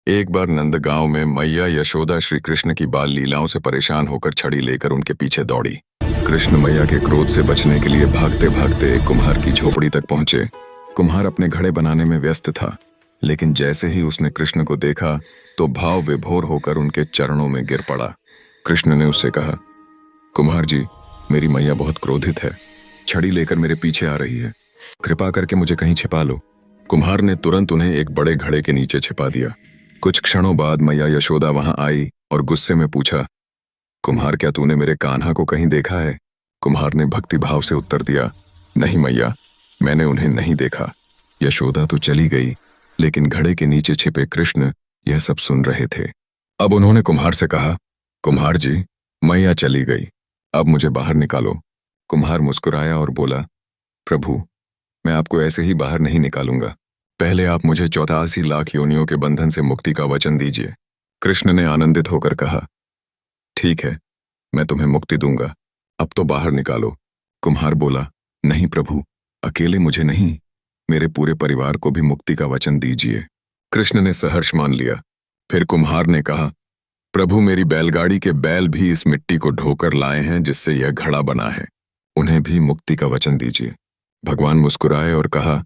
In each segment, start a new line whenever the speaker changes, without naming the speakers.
एक बार नंदगांव में मैया यशोदा श्री कृष्ण की बाल लीलाओं से परेशान होकर छड़ी लेकर उनके पीछे दौड़ी। कृष्ण मैया के क्रोध से बचने के लिए भागते भागते एक कुम्हार की झोपड़ी तक पहुंचे। कुम्हार अपने घड़े बनाने में व्यस्त था, लेकिन जैसे ही उसने कृष्ण को देखा तो भाव विभोर होकर उनके चरणों में गिर पड़ा। कृष्ण ने उससे कहा, कुम्हार जी, मेरी मैया बहुत क्रोधित है, छड़ी लेकर मेरे पीछे आ रही है, कृपा करके मुझे कहीं छिपा लो। कुम्हार ने तुरंत उन्हें एक बड़े घड़े के नीचे छिपा दिया। कुछ क्षणों बाद मैया यशोदा वहां आई और गुस्से में पूछा, कुम्हार, क्या तूने मेरे कान्हा को कहीं देखा है? कुम्हार ने भक्ति भाव से उत्तर दिया, नहीं मैया, मैंने उन्हें नहीं देखा। यशोदा तो चली गई, लेकिन घड़े के नीचे छिपे कृष्ण यह सब सुन रहे थे। अब उन्होंने कुम्हार से कहा, कुम्हार जी, मैया चली गई, अब मुझे बाहर निकालो। कुम्हार मुस्कुराया और बोला, प्रभु, मैं आपको ऐसे ही बाहर नहीं निकालूंगा, पहले आप मुझे 84 लाख योनियों के बंधन से मुक्ति का वचन दीजिए। कृष्ण ने आनंदित होकर कहा, ठीक है, मैं तुम्हें मुक्ति दूंगा, अब तो बाहर निकालो। कुम्हार बोला, नहीं प्रभु, अकेले मुझे नहीं, मेरे पूरे परिवार को भी मुक्ति का वचन दीजिए। कृष्ण ने सहर्ष मान लिया। फिर कुम्हार ने कहा, प्रभु, मेरी बैलगाड़ी के बैल भी इस मिट्टी को ढोकर लाए हैं जिससे यह घड़ा बना है, उन्हें भी मुक्ति का वचन दीजिए। भगवान मुस्कुराए और कहा,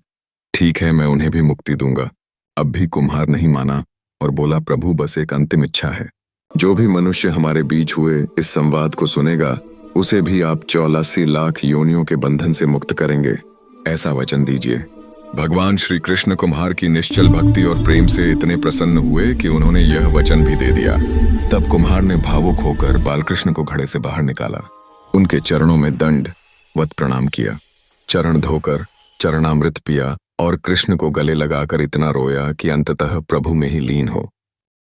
ठीक है, मैं उन्हें भी मुक्ति दूंगा। अब भी कुम्हार नहीं माना और बोला, प्रभु, बस एक अंतिम इच्छा है, जो भी मनुष्य हमारे बीच हुए इस संवाद को सुनेगा उसे भी आप 84 लाख योनियों के बंधन से मुक्त करेंगे, ऐसा वचन दीजिए। भगवान श्री कृष्ण कुम्हार की निश्चल भक्ति और प्रेम से इतने प्रसन्न हुए कि उन्होंने यह वचन भी दे दिया। तब कुम्हार ने भावुक होकर बालकृष्ण को घड़े से बाहर निकाला, उनके चरणों में दंडवत प्रणाम किया, चरण धोकर चरणामृत पिया और कृष्ण को गले लगाकर इतना रोया कि अंततः प्रभु में ही लीन हो